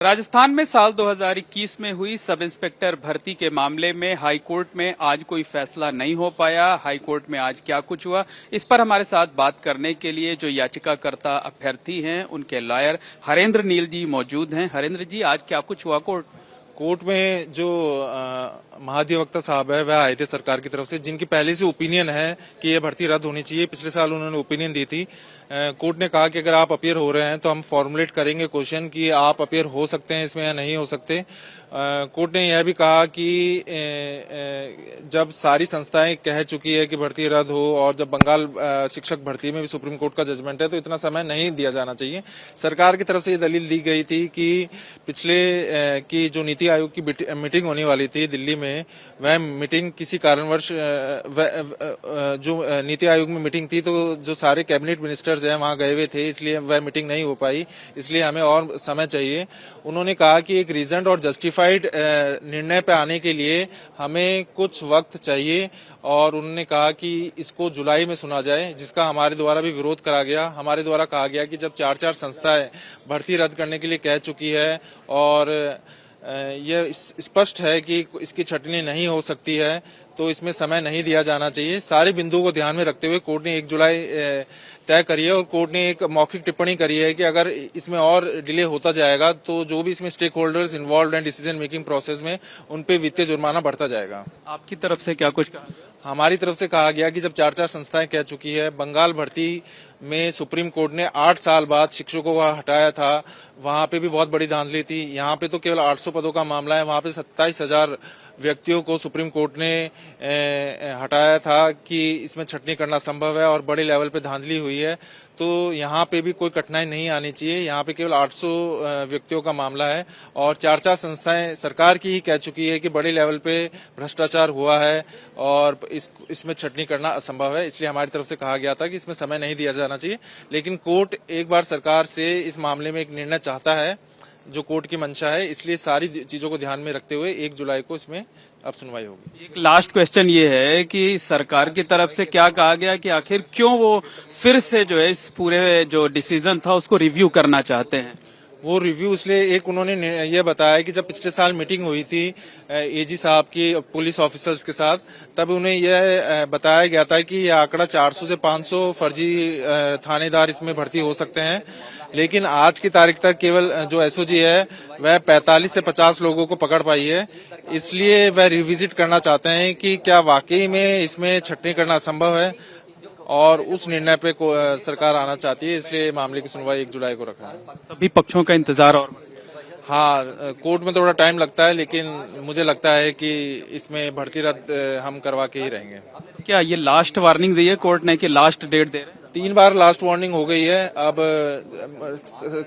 राजस्थान में साल 2021 में हुई सब इंस्पेक्टर भर्ती के मामले में हाई कोर्ट में आज कोई फैसला नहीं हो पाया। हाई कोर्ट में आज क्या कुछ हुआ, इस पर हमारे साथ बात करने के लिए जो याचिकाकर्ता अभ्यर्थी हैं उनके लॉयर हरेंद्र नील जी मौजूद हैं। हरेंद्र जी, आज क्या कुछ हुआ कोर्ट में? जो महाधिवक्ता साहब है वह आए थे सरकार की तरफ से, जिनकी पहले से ओपिनियन है कि ये भर्ती रद्द होनी चाहिए। पिछले साल उन्होंने ओपिनियन दी थी। कोर्ट ने कहा कि अगर आप अपीयर हो रहे हैं तो हम फॉर्मुलेट करेंगे क्वेश्चन कि आप अपीयर हो सकते हैं इसमें या नहीं हो सकते। कोर्ट ने यह भी कहा कि जब सारी संस्थाएं कह चुकी है कि भर्ती रद्द हो और जब बंगाल शिक्षक भर्ती में भी सुप्रीम कोर्ट का जजमेंट है तो इतना समय नहीं दिया जाना चाहिए। सरकार की तरफ से ये दलील दी गई थी कि पिछले की जो नीति आयोग की मीटिंग होने वाली थी दिल्ली में, वह मीटिंग किसी कारणवश जो नीति आयोग में मीटिंग थी तो जो सारे कैबिनेट मिनिस्टर्स हैं वहां गए हुए थे, इसलिए वह मीटिंग नहीं हो पाई, इसलिए हमें और समय चाहिए। उन्होंने कहा कि एक रीजन और जस्टिफाइड निर्णय पे आने के लिए हमें कुछ वक्त चाहिए और उन्होंने कहा कि इसको जुलाई में सुना जाए, जिसका हमारे द्वारा भी विरोध करा गया। हमारे द्वारा कहा गया कि जब चार संस्थाएं भर्ती रद्द करने के लिए कह चुकी है और यह स्पष्ट है कि इसकी छटनी नहीं हो सकती है तो इसमें समय नहीं दिया जाना चाहिए। सारे बिंदुओं को ध्यान में रखते हुए कोर्ट ने 1 जुलाई तय करी है और कोर्ट ने एक मौखिक टिप्पणी करी है कि अगर इसमें और डिले होता जाएगा तो जो भी इसमें स्टेक होल्डर्स इन्वॉल्व हैं डिसीजन मेकिंग प्रोसेस में, उन पे वित्तीय जुर्माना बढ़ता जाएगा। आपकी तरफ से क्या कुछ कहा? हमारी तरफ से कहा गया कि जब चार संस्थाएं कह चुकी है, बंगाल भर्ती में सुप्रीम कोर्ट ने 8 साल बाद शिक्षकों को हटाया था, वहां पे भी बहुत बड़ी धांधली थी। यहाँ पे तो केवल 800 पदों का मामला है, वहां पे 27,000 व्यक्तियों को सुप्रीम कोर्ट ने हटाया था कि इसमें छटनी करना संभव है और बड़े लेवल पे धांधली हुई है। तो यहाँ पे भी कोई कठिनाई नहीं आनी चाहिए। यहाँ पे केवल 800 व्यक्तियों का मामला है और चार संस्थाएं सरकार की ही कह चुकी है कि बड़े लेवल पे भ्रष्टाचार हुआ है और इसमें छटनी करना असंभव है। इसलिए हमारी तरफ से कहा गया था कि इसमें समय नहीं दिया जाना चाहिए, लेकिन कोर्ट एक बार सरकार से इस मामले में एक निर्णय चाहता है जो कोर्ट की मंशा है, इसलिए सारी चीजों को ध्यान में रखते हुए 1 जुलाई को इसमें अब सुनवाई होगी। एक लास्ट क्वेश्चन ये है कि सरकार की तरफ से क्या कहा गया कि आखिर क्यों वो फिर से जो है इस पूरे जो डिसीजन था उसको रिव्यू करना चाहते हैं? वो रिव्यू इसलिए, एक उन्होंने ये बताया कि जब पिछले साल मीटिंग हुई थी एजी साहब की पुलिस ऑफिसर्स के साथ, तब उन्हें यह बताया गया था कि यह आंकड़ा 400 से 500 फर्जी थानेदार इसमें भर्ती हो सकते हैं, लेकिन आज की तारीख तक केवल जो एसओजी है वह 45 से 50 लोगों को पकड़ पाई है। इसलिए वह रिविजिट करना चाहते हैं कि क्या वाकई में इसमें छटनी करना संभव है और उस निर्णय पे सरकार आना चाहती है। इसलिए मामले की सुनवाई 1 जुलाई को रखा है। सभी पक्षों का इंतजार और हाँ, कोर्ट में थोड़ा टाइम लगता है, लेकिन मुझे लगता है कि इसमें भर्ती रद्द हम करवा के ही रहेंगे। क्या ये लास्ट वार्निंग दी है कोर्ट ने कि लास्ट डेट दे रहे हैं? 3 बार लास्ट वार्निंग हो गई है। अब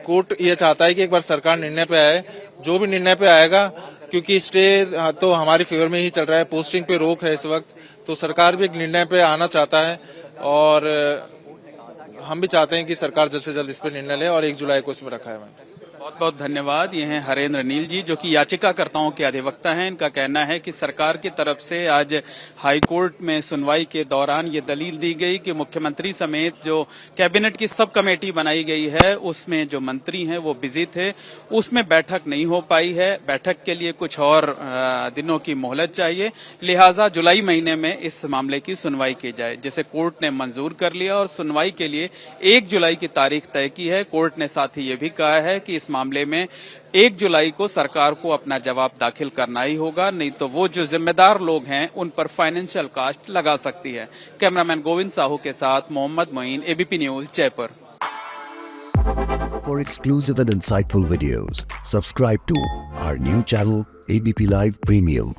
कोर्ट ये चाहता है कि एक बार सरकार निर्णय पे आए, जो भी निर्णय पे आएगा, क्योंकि स्टे तो हमारी फेवर में ही चल रहा है, पोस्टिंग पे रोक है इस वक्त, तो सरकार भी एक निर्णय पे आना चाहता है और हम भी चाहते हैं कि सरकार जल्द से जल्द इस पे निर्णय ले और 1 जुलाई को इसमें रखा है। बहुत बहुत धन्यवाद। ये हैं हरेंद्र नील जी, जो कि याचिकाकर्ताओं के अधिवक्ता हैं। इनका कहना है कि सरकार की तरफ से आज हाई कोर्ट में सुनवाई के दौरान ये दलील दी गई कि मुख्यमंत्री समेत जो कैबिनेट की सब कमेटी बनाई गई है उसमें जो मंत्री हैं वो बिजी थे, उसमें बैठक नहीं हो पाई है। बैठक के लिए कुछ और दिनों की मोहलत चाहिए, लिहाजा जुलाई महीने में इस मामले की सुनवाई की जाए, जिसे कोर्ट ने मंजूर कर लिया और सुनवाई के लिए 1 जुलाई की तारीख तय की है। कोर्ट ने साथ ही ये भी कहा है कि इस मामले में 1 जुलाई को सरकार को अपना जवाब दाखिल करना ही होगा, नहीं तो वो जो जिम्मेदार लोग हैं उन पर फाइनेंशियल कॉस्ट लगा सकती है। कैमरामैन गोविंद साहू के साथ Mohammad Moin, ABP News, Jaipur. For exclusive and insightful videos, subscribe to our new channel ABP Live Premium.